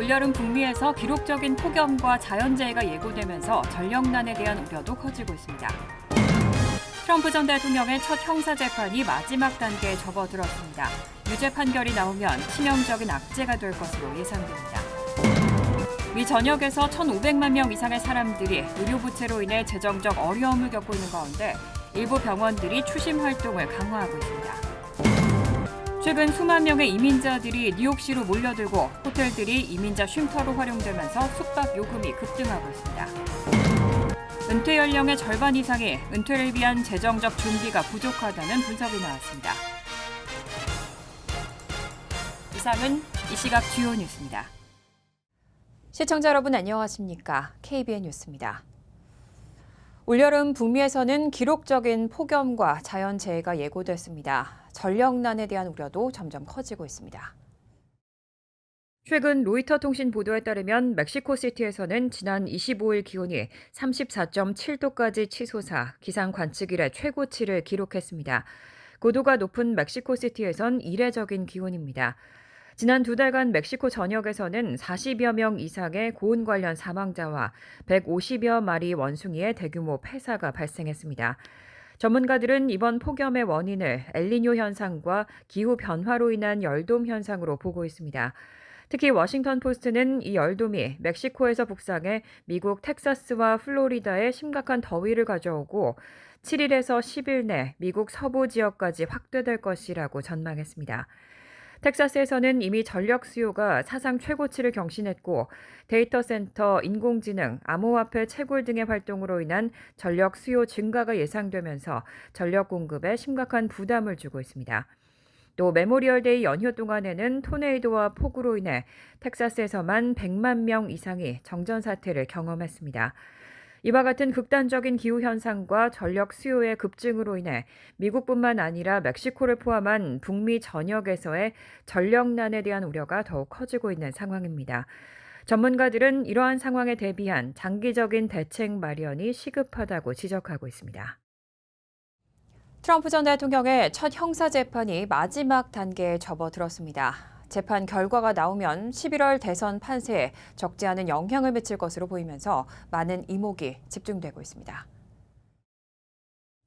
올여름 북미에서 기록적인 폭염과 자연재해가 예고되면서 전력난에 대한 우려도 커지고 있습니다. 트럼프 전 대통령의 첫 형사재판이 마지막 단계에 접어들었습니다. 유죄 판결이 나오면 치명적인 악재가 될 것으로 예상됩니다. 미 전역에서 1,500만 명 이상의 사람들이 의료 부채로 인해 재정적 어려움을 겪고 있는 가운데 일부 병원들이 추심 활동을 강화하고 있습니다. 최근 수만 명의 이민자들이 뉴욕시로 몰려들고 호텔들이 이민자 쉼터로 활용되면서 숙박 요금이 급등하고 있습니다. 은퇴 연령의 절반 이상이 은퇴를 위한 재정적 준비가 부족하다는 분석이 나왔습니다. 이상은 이 시각 주요 뉴스입니다. 시청자 여러분 안녕하십니까? KBN 뉴스입니다. 올여름 북미에서는 기록적인 폭염과 자연재해가 예고됐습니다. 전력난에 대한 우려도 점점 커지고 있습니다. 최근 로이터 통신 보도에 따르면 멕시코시티에서는 지난 25일 기온이 34.7도까지 치솟아 기상 관측 이래 최고치를 기록했습니다. 고도가 높은 멕시코시티에선 이례적인 기온입니다. 지난 2달간 멕시코 전역에서는 40여 명 이상의 고온 관련 사망자와 150여 마리 원숭이의 대규모 폐사가 발생했습니다. 전문가들은 이번 폭염의 원인을 엘니뇨 현상과 기후 변화로 인한 열돔 현상으로 보고 있습니다. 특히 워싱턴 포스트는 이 열돔이 멕시코에서 북상해 미국 텍사스와 플로리다에 심각한 더위를 가져오고 7일에서 10일 내 미국 서부 지역까지 확대될 것이라고 전망했습니다. 텍사스에서는 이미 전력 수요가 사상 최고치를 경신했고 데이터 센터, 인공지능, 암호화폐 채굴 등의 활동으로 인한 전력 수요 증가가 예상되면서 전력 공급에 심각한 부담을 주고 있습니다. 또 메모리얼데이 연휴 동안에는 토네이도와 폭우로 인해 텍사스에서만 100만 명 이상이 정전 사태를 경험했습니다. 이와 같은 극단적인 기후현상과 전력 수요의 급증으로 인해 미국뿐만 아니라 멕시코를 포함한 북미 전역에서의 전력난에 대한 우려가 더욱 커지고 있는 상황입니다. 전문가들은 이러한 상황에 대비한 장기적인 대책 마련이 시급하다고 지적하고 있습니다. 트럼프 전 대통령의 첫 형사재판이 마지막 단계에 접어들었습니다. 재판 결과가 나오면 11월 대선 판세에 적지 않은 영향을 미칠 것으로 보이면서 많은 이목이 집중되고 있습니다.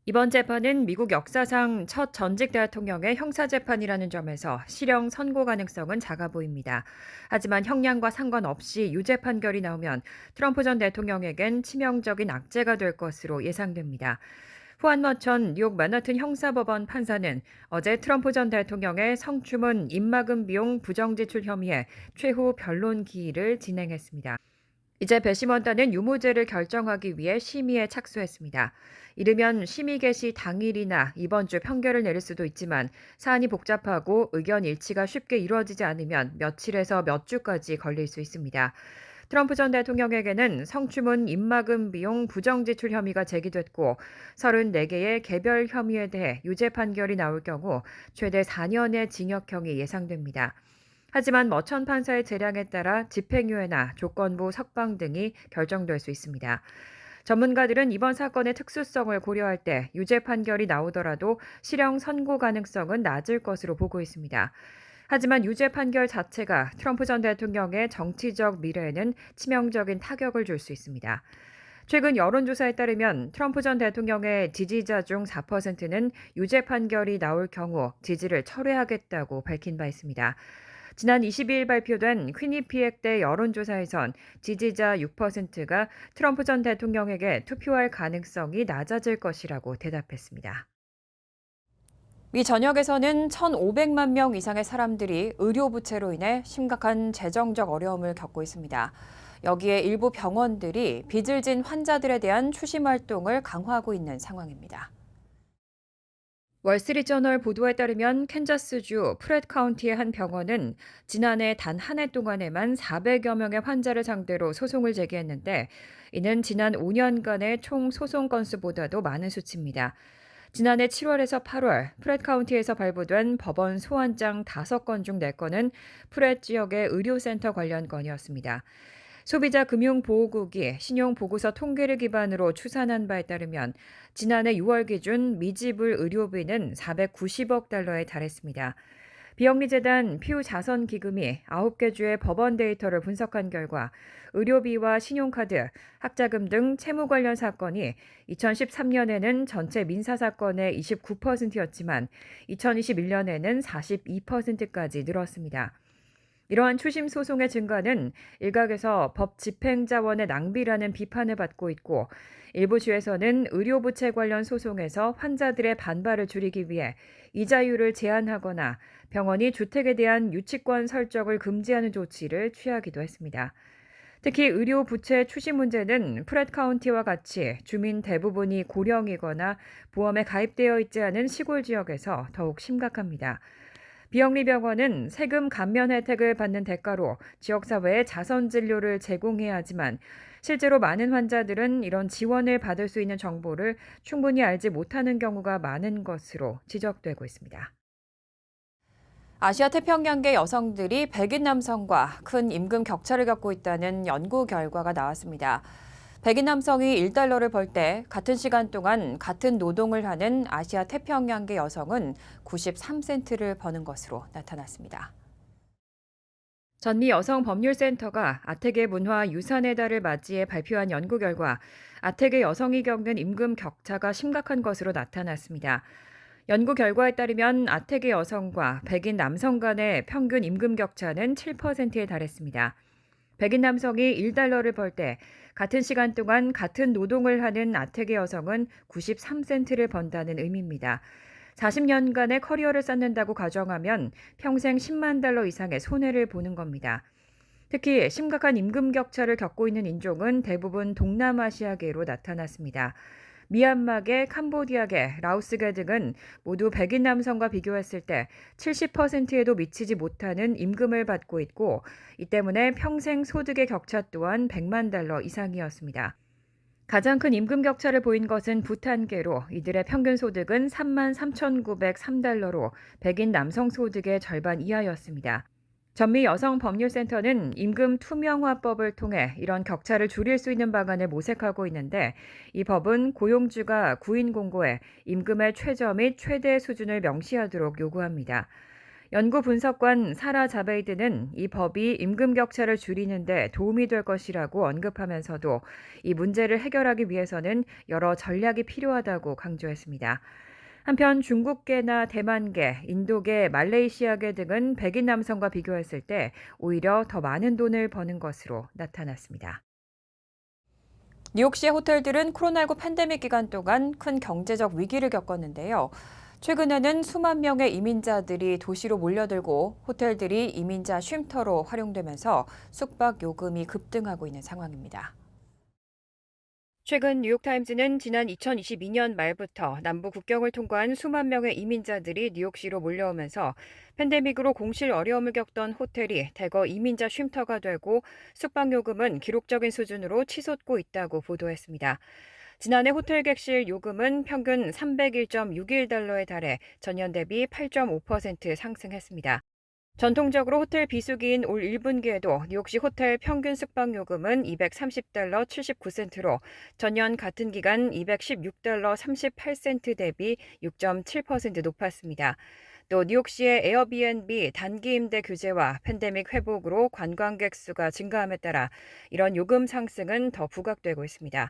이번 재판은 미국 역사상 첫 전직 대통령의 형사재판이라는 점에서 실형 선고 가능성은 작아 보입니다. 하지만 형량과 상관없이 유죄 판결이 나오면 트럼프 전 대통령에겐 치명적인 악재가 될 것으로 예상됩니다. 후안 머천 뉴욕 맨하튼 형사법원 판사는 어제 트럼프 전 대통령의 성추문 입막음 비용 부정지출 혐의에 최후 변론 기일을 진행했습니다. 이제 배심원단은 유무죄를 결정하기 위해 심의에 착수했습니다. 이르면 심의 개시 당일이나 이번 주 판결을 내릴 수도 있지만 사안이 복잡하고 의견 일치가 쉽게 이루어지지 않으면 며칠에서 몇 주까지 걸릴 수 있습니다. 트럼프 전 대통령에게는 성추문 입막음 비용 부정지출 혐의가 제기됐고 34개의 개별 혐의에 대해 유죄 판결이 나올 경우 최대 4년의 징역형이 예상됩니다. 하지만 머천 판사의 재량에 따라 집행유예나 조건부 석방 등이 결정될 수 있습니다. 전문가들은 이번 사건의 특수성을 고려할 때 유죄 판결이 나오더라도 실형 선고 가능성은 낮을 것으로 보고 있습니다. 하지만 유죄 판결 자체가 트럼프 전 대통령의 정치적 미래에는 치명적인 타격을 줄 수 있습니다. 최근 여론조사에 따르면 트럼프 전 대통령의 지지자 중 4%는 유죄 판결이 나올 경우 지지를 철회하겠다고 밝힌 바 있습니다. 지난 22일 발표된 퀴니피엑 대 여론조사에선 지지자 6%가 트럼프 전 대통령에게 투표할 가능성이 낮아질 것이라고 대답했습니다. 미 전역에서는 1,500만 명 이상의 사람들이 의료 부채로 인해 심각한 재정적 어려움을 겪고 있습니다. 여기에 일부 병원들이 빚을 진 환자들에 대한 추심 활동을 강화하고 있는 상황입니다. 월스트리트저널 보도에 따르면 캔자스주 프렛 카운티의 한 병원은 지난해 단 한 해 동안에만 400여 명의 환자를 상대로 소송을 제기했는데 이는 지난 5년간의 총 소송 건수보다도 많은 수치입니다. 지난해 7월에서 8월 프렛 카운티에서 발부된 법원 소환장 5건 중 4건은 프렛 지역의 의료센터 관련 건이었습니다. 소비자금융보호국이 신용보고서 통계를 기반으로 추산한 바에 따르면 지난해 6월 기준 미지불 의료비는 $490억 달러에 달했습니다. 비영리재단 퓨 자선기금이 9개 주의 법원 데이터를 분석한 결과 의료비와 신용카드, 학자금 등 채무 관련 사건이 2013년에는 전체 민사사건의 29%였지만 2021년에는 42%까지 늘었습니다. 이러한 추심 소송의 증가는 일각에서 법 집행자원의 낭비라는 비판을 받고 있고, 일부 주에서는 의료부채 관련 소송에서 환자들의 반발을 줄이기 위해 이자율을 제한하거나 병원이 주택에 대한 유치권 설정을 금지하는 조치를 취하기도 했습니다. 특히 의료 부채 추심 문제는 프렛 카운티와 같이 주민 대부분이 고령이거나 보험에 가입되어 있지 않은 시골 지역에서 더욱 심각합니다. 비영리병원은 세금 감면 혜택을 받는 대가로 지역사회에 자선 진료를 제공해야 하지만 실제로 많은 환자들은 이런 지원을 받을 수 있는 정보를 충분히 알지 못하는 경우가 많은 것으로 지적되고 있습니다. 아시아 태평양계 여성들이 백인 남성과 큰 임금 격차를 겪고 있다는 연구 결과가 나왔습니다. 백인 남성이 1달러를 벌 때 같은 시간 동안 같은 노동을 하는 아시아 태평양계 여성은 93센트를 버는 것으로 나타났습니다. 전미 여성법률센터가 아태계 문화 유산의 달을 맞이해 발표한 연구 결과 아태계 여성이 겪는 임금 격차가 심각한 것으로 나타났습니다. 연구 결과에 따르면 아태계 여성과 백인 남성 간의 평균 임금 격차는 7%에 달했습니다. 백인 남성이 1달러를 벌 때 같은 시간 동안 같은 노동을 하는 아태계 여성은 93센트를 번다는 의미입니다. 40년간의 커리어를 쌓는다고 가정하면 평생 10만 달러 이상의 손해를 보는 겁니다. 특히 심각한 임금 격차를 겪고 있는 인종은 대부분 동남아시아계로 나타났습니다. 미얀마계, 캄보디아계, 라오스계 등은 모두 백인 남성과 비교했을 때 70%에도 미치지 못하는 임금을 받고 있고, 이 때문에 평생 소득의 격차 또한 100만 달러 이상이었습니다. 가장 큰 임금 격차를 보인 것은 부탄계로 이들의 평균 소득은 33,903달러로 백인 남성 소득의 절반 이하였습니다. 전미 여성법률센터는 임금 투명화법을 통해 이런 격차를 줄일 수 있는 방안을 모색하고 있는데, 이 법은 고용주가 구인 공고에 임금의 최저 및 최대 수준을 명시하도록 요구합니다. 연구 분석관 사라 자베이드는 이 법이 임금 격차를 줄이는 데 도움이 될 것이라고 언급하면서도 이 문제를 해결하기 위해서는 여러 전략이 필요하다고 강조했습니다. 한편 중국계나 대만계, 인도계, 말레이시아계 등은 백인 남성과 비교했을 때 오히려 더 많은 돈을 버는 것으로 나타났습니다. 뉴욕시의 호텔들은 코로나19 팬데믹 기간 동안 큰 경제적 위기를 겪었는데요. 최근에는 수만 명의 이민자들이 도시로 몰려들고 호텔들이 이민자 쉼터로 활용되면서 숙박 요금이 급등하고 있는 상황입니다. 최근 뉴욕타임즈는 지난 2022년 말부터 남부 국경을 통과한 수만 명의 이민자들이 뉴욕시로 몰려오면서 팬데믹으로 공실 어려움을 겪던 호텔이 대거 이민자 쉼터가 되고 숙박요금은 기록적인 수준으로 치솟고 있다고 보도했습니다. 지난해 호텔 객실 요금은 평균 301.61달러에 달해 전년 대비 8.5% 상승했습니다. 전통적으로 호텔 비수기인 올 1분기에도 뉴욕시 호텔 평균 숙박 요금은 230달러 79센트로 전년 같은 기간 216달러 38센트 대비 6.7% 높았습니다. 또 뉴욕시의 에어비앤비 단기 임대 규제와 팬데믹 회복으로 관광객 수가 증가함에 따라 이런 요금 상승은 더 부각되고 있습니다.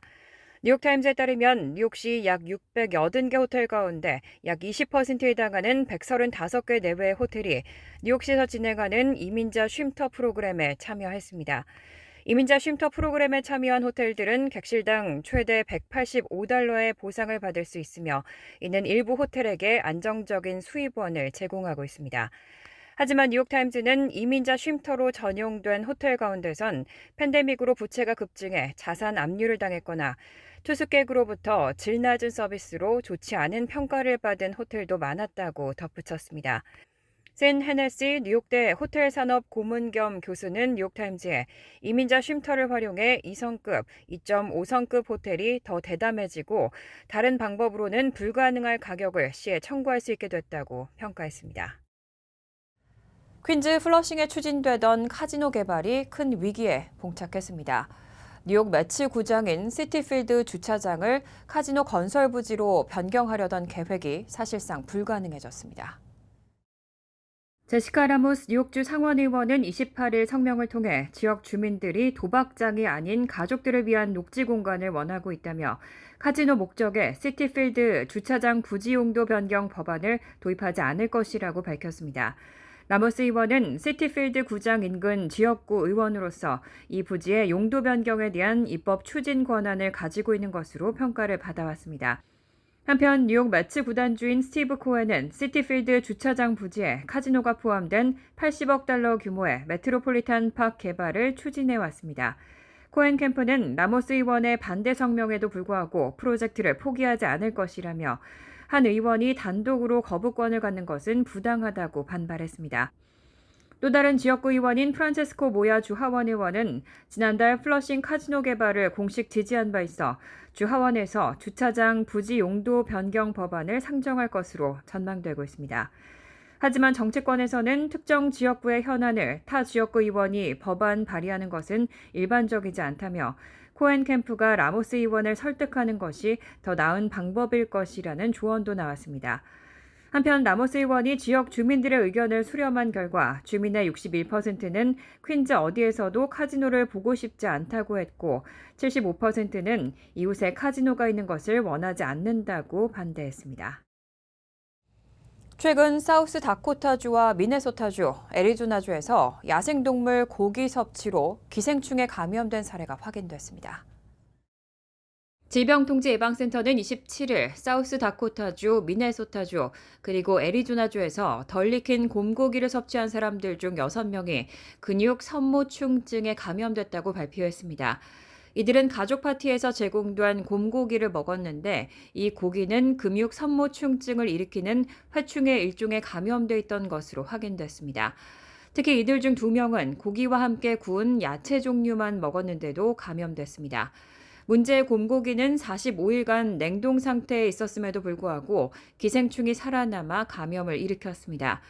뉴욕타임즈에 따르면 뉴욕시 약 680개 호텔 가운데 약 20%에 해당하는 135개 내외의 호텔이 뉴욕시에서 진행하는 이민자 쉼터 프로그램에 참여했습니다. 이민자 쉼터 프로그램에 참여한 호텔들은 객실당 최대 185달러의 보상을 받을 수 있으며 이는 일부 호텔에게 안정적인 수입원을 제공하고 있습니다. 하지만 뉴욕타임즈는 이민자 쉼터로 전용된 호텔 가운데선 팬데믹으로 부채가 급증해 자산 압류를 당했거나 투숙객으로부터 질 낮은 서비스로 좋지 않은 평가를 받은 호텔도 많았다고 덧붙였습니다. 샌 헤네시 뉴욕대 호텔산업 고문 겸 교수는 뉴욕타임즈에 이민자 쉼터를 활용해 2성급, 2.5성급 호텔이 더 대담해지고 다른 방법으로는 불가능할 가격을 시에 청구할 수 있게 됐다고 평가했습니다. 퀸즈 플러싱에 추진되던 카지노 개발이 큰 위기에 봉착했습니다. 뉴욕 매치 구장인 시티필드 주차장을 카지노 건설 부지로 변경하려던 계획이 사실상 불가능해졌습니다. 제시카 라모스 뉴욕주 상원의원은 28일 성명을 통해 지역 주민들이 도박장이 아닌 가족들을 위한 녹지 공간을 원하고 있다며 카지노 목적의 시티필드 주차장 부지 용도 변경 법안을 도입하지 않을 것이라고 밝혔습니다. 라모스 의원은 시티필드 구장 인근 지역구 의원으로서 이 부지의 용도 변경에 대한 입법 추진 권한을 가지고 있는 것으로 평가를 받아왔습니다. 한편 뉴욕 매츠 구단주인 스티브 코엔은 시티필드 주차장 부지에 카지노가 포함된 80억 달러 규모의 메트로폴리탄 파크 개발을 추진해 왔습니다. 코엔 캠프는 라모스 의원의 반대 성명에도 불구하고 프로젝트를 포기하지 않을 것이라며 한 의원이 단독으로 거부권을 갖는 것은 부당하다고 반발했습니다. 또 다른 지역구 의원인 프란체스코 모야 주 하원 의원은 지난달 플러싱 카지노 개발을 공식 지지한 바 있어 주 하원에서 주차장 부지 용도 변경 법안을 상정할 것으로 전망되고 있습니다. 하지만 정치권에서는 특정 지역구의 현안을 타 지역구 의원이 법안 발의하는 것은 일반적이지 않다며 코엔 캠프가 라모스 의원을 설득하는 것이 더 나은 방법일 것이라는 조언도 나왔습니다. 한편 라모스 의원이 지역 주민들의 의견을 수렴한 결과 주민의 61%는 퀸즈 어디에서도 카지노를 보고 싶지 않다고 했고 75%는 이웃에 카지노가 있는 것을 원하지 않는다고 반대했습니다. 최근 사우스 다코타주와 미네소타주, 애리조나주에서 야생동물 고기 섭취로 기생충에 감염된 사례가 확인됐습니다. 질병통제예방센터는 27일 사우스 다코타주, 미네소타주, 그리고 애리조나주에서 덜 익힌 곰고기를 섭취한 사람들 중 6명이 근육 선모충증에 감염됐다고 발표했습니다. 이들은 가족 파티에서 제공된 곰고기를 먹었는데 이 고기는 근육 선모충증을 일으키는 회충의 일종에 감염돼 있던 것으로 확인됐습니다. 특히 이들 중 2명은 고기와 함께 구운 야채 종류만 먹었는데도 감염됐습니다. 문제의 곰고기는 45일간 냉동 상태에 있었음에도 불구하고 기생충이 살아남아 감염을 일으켰습니다.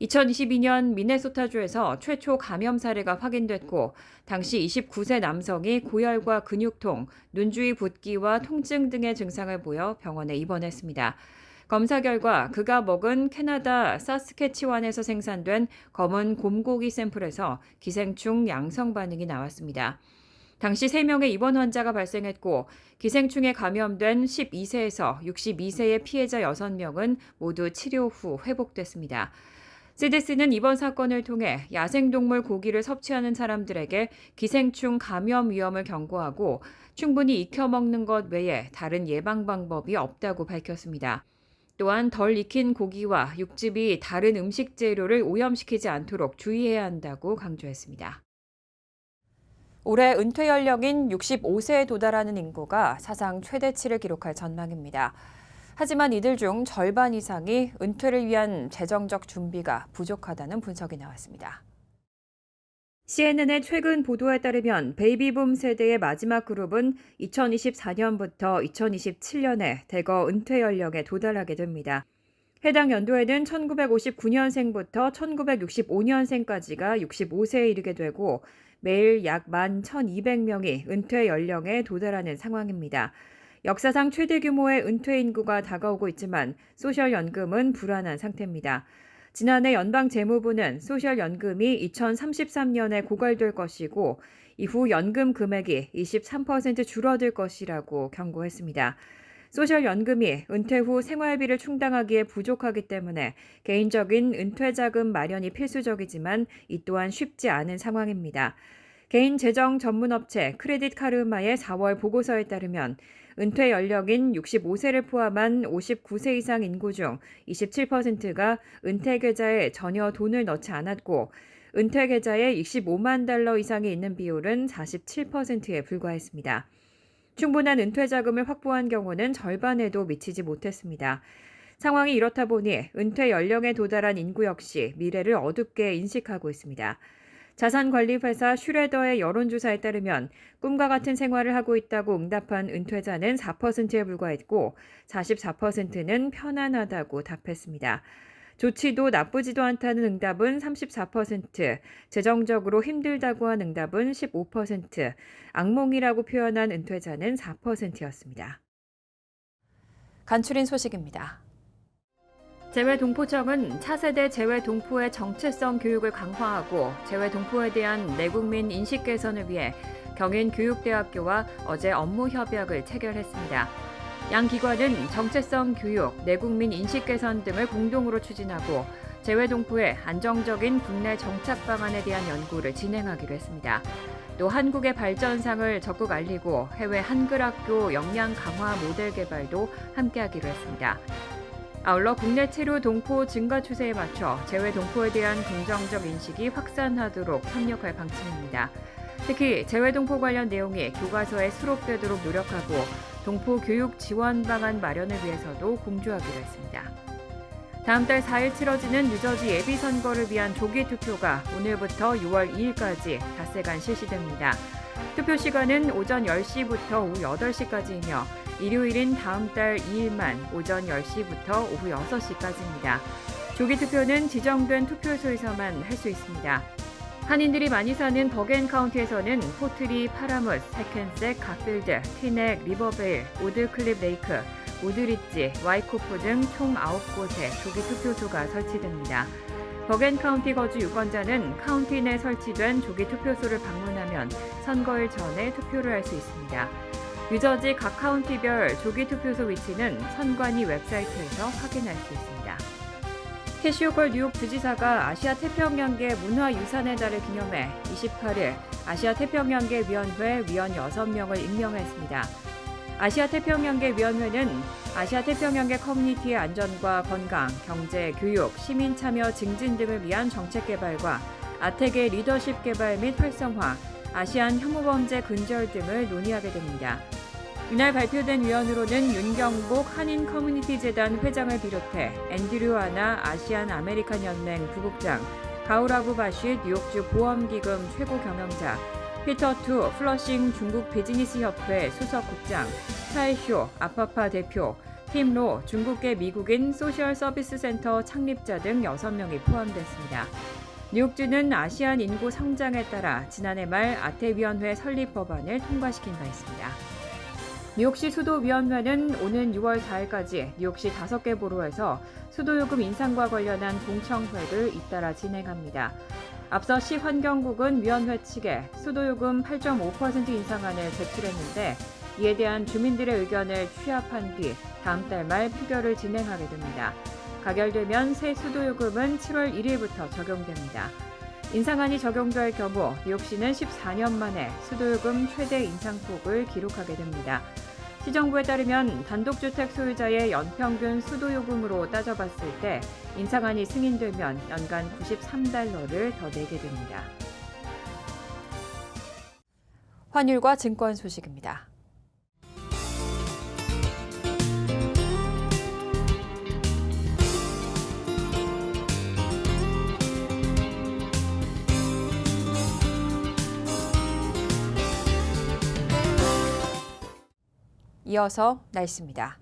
2022년 미네소타주에서 최초 감염 사례가 확인됐고 당시 29세 남성이 고열과 근육통, 눈 주위 붓기와 통증 등의 증상을 보여 병원에 입원했습니다. 검사 결과 그가 먹은 캐나다 사스캐치완에서 생산된 검은 곰고기 샘플에서 기생충 양성 반응이 나왔습니다. 당시 3명의 입원 환자가 발생했고 기생충에 감염된 12세에서 62세의 피해자 6명은 모두 치료 후 회복됐습니다. CDC는 이번 사건을 통해 야생동물 고기를 섭취하는 사람들에게 기생충 감염 위험을 경고하고 충분히 익혀 먹는 것 외에 다른 예방 방법이 없다고 밝혔습니다. 또한 덜 익힌 고기와 육즙이 다른 음식 재료를 오염시키지 않도록 주의해야 한다고 강조했습니다. 올해 은퇴 연령인 65세에 도달하는 인구가 사상 최대치를 기록할 전망입니다. 하지만 이들 중 절반 이상이 은퇴를 위한 재정적 준비가 부족하다는 분석이 나왔습니다. CNN의 최근 보도에 따르면 베이비붐 세대의 마지막 그룹은 2024년부터 2027년에 대거 은퇴 연령에 도달하게 됩니다. 해당 연도에는 1959년생부터 1965년생까지가 65세에 이르게 되고 매일 약 11,200명이 은퇴 연령에 도달하는 상황입니다. 역사상 최대 규모의 은퇴 인구가 다가오고 있지만 소셜연금은 불안한 상태입니다. 지난해 연방재무부는 소셜연금이 2033년에 고갈될 것이고 이후 연금 금액이 23% 줄어들 것이라고 경고했습니다. 소셜연금이 은퇴 후 생활비를 충당하기에 부족하기 때문에 개인적인 은퇴자금 마련이 필수적이지만 이 또한 쉽지 않은 상황입니다. 개인 재정 전문업체 크레딧 카르마의 4월 보고서에 따르면 은퇴 연령인 65세를 포함한 59세 이상 인구 중 27%가 은퇴 계좌에 전혀 돈을 넣지 않았고 은퇴 계좌에 25만 달러 이상이 있는 비율은 47%에 불과했습니다. 충분한 은퇴 자금을 확보한 경우는 절반에도 미치지 못했습니다. 상황이 이렇다 보니 은퇴 연령에 도달한 인구 역시 미래를 어둡게 인식하고 있습니다. 자산관리회사 슈레더의 여론조사에 따르면 꿈과 같은 생활을 하고 있다고 응답한 은퇴자는 4%에 불과했고 44%는 편안하다고 답했습니다. 좋지도 나쁘지도 않다는 응답은 34%, 재정적으로 힘들다고 한 응답은 15%, 악몽이라고 표현한 은퇴자는 4%였습니다. 간추린 소식입니다. 재외동포청은 차세대 재외동포의 정체성 교육을 강화하고 재외동포에 대한 내국민 인식 개선을 위해 경인교육대학교와 어제 업무 협약을 체결했습니다. 양 기관은 정체성 교육, 내국민 인식 개선 등을 공동으로 추진하고 재외동포의 안정적인 국내 정착 방안에 대한 연구를 진행하기로 했습니다. 또 한국의 발전상을 적극 알리고 해외 한글학교 역량 강화 모델 개발도 함께하기로 했습니다. 아울러 국내 체류 동포 증가 추세에 맞춰 재외 동포에 대한 긍정적 인식이 확산하도록 협력할 방침입니다. 특히 재외 동포 관련 내용이 교과서에 수록되도록 노력하고 동포 교육 지원 방안 마련을 위해서도 공조하기로 했습니다. 다음 달 4일 치러지는 뉴저지 예비선거를 위한 조기 투표가 오늘부터 6월 2일까지 닷새간 실시됩니다. 투표 시간은 오전 10시부터 오후 8시까지이며 일요일인 다음 달 2일만 오전 10시부터 오후 6시까지입니다. 조기 투표는 지정된 투표소에서만 할 수 있습니다. 한인들이 많이 사는 버겐 카운티에서는 포트리, 파라무스, 해켄색, 가필드, 티넥, 리버베일, 오드클립 레이크, 우드리지, 와이코프 등 총 9곳에 조기 투표소가 설치됩니다. 버겐 카운티 거주 유권자는 카운티 내 설치된 조기 투표소를 방문하면 선거일 전에 투표를 할 수 있습니다. 뉴저지 각 카운티별 조기 투표소 위치는 선관위 웹사이트에서 확인할 수 있습니다. 캐시 호컬 뉴욕 주지사가 아시아 태평양계 문화유산의 달을 기념해 28일 아시아 태평양계 위원회 위원 6명을 임명했습니다. 아시아 태평양계 위원회는 아시아 태평양계 커뮤니티의 안전과 건강, 경제, 교육, 시민 참여 증진 등을 위한 정책 개발과 아태계 리더십 개발 및 활성화, 아시안 혐오범죄 근절 등을 논의하게 됩니다. 이날 발표된 위원으로는 윤경복 한인 커뮤니티 재단 회장을 비롯해 앤드류 아나 아시안 아메리칸 연맹 부국장, 가우라부 바시 뉴욕주 보험기금 최고 경영자, 피터 투 플러싱 중국 비즈니스 협회 수석국장, 차이쇼 아파파 대표, 팀로 중국계 미국인 소셜 서비스 센터 창립자 등 6명이 포함됐습니다. 뉴욕주는 아시안 인구 성장에 따라 지난해 말 아태위원회 설립 법안을 통과시킨 바 있습니다. 뉴욕시 수도위원회는 오는 6월 4일까지 뉴욕시 5개 보로에서 수도요금 인상과 관련한 공청회를 잇따라 진행합니다. 앞서 시 환경국은 위원회 측에 수도요금 8.5% 인상안을 제출했는데 이에 대한 주민들의 의견을 취합한 뒤 다음 달 말 표결을 진행하게 됩니다. 가결되면 새 수도요금은 7월 1일부터 적용됩니다. 인상안이 적용될 경우 뉴욕시는 14년 만에 수도요금 최대 인상폭을 기록하게 됩니다. 시정부에 따르면 단독주택 소유자의 연평균 수도요금으로 따져봤을 때 인상안이 승인되면 연간 $93를 더 내게 됩니다. 환율과 증권 소식입니다. 이어서 날씨입니다.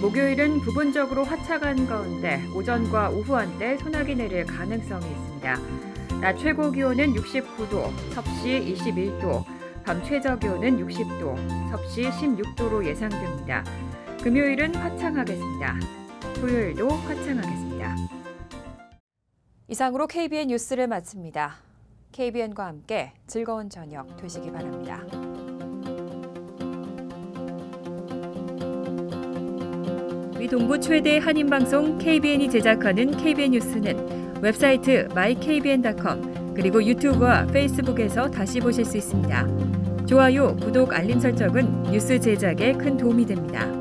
목요일은 부분적으로 화창한 가운데 오전과 오후 한때 소나기 내릴 가능성이 있습니다. 낮 최고 기온은 69도, 섭씨 21도, 밤 최저 기온은 60도, 섭씨 16도로 예상됩니다. 금요일은 화창하겠습니다. 토요일도 화창하겠습니다. 이상으로 KBN 뉴스를 마칩니다. KBN과 함께 즐거운 저녁 되시기 바랍니다. 우리 동부 최대 한인방송 KBN이 제작하는 KBN 뉴스는 웹사이트 mykbn.com 그리고 유튜브와 페이스북에서 다시 보실 수 있습니다. 좋아요, 구독, 알림 설정은 뉴스 제작에 큰 도움이 됩니다.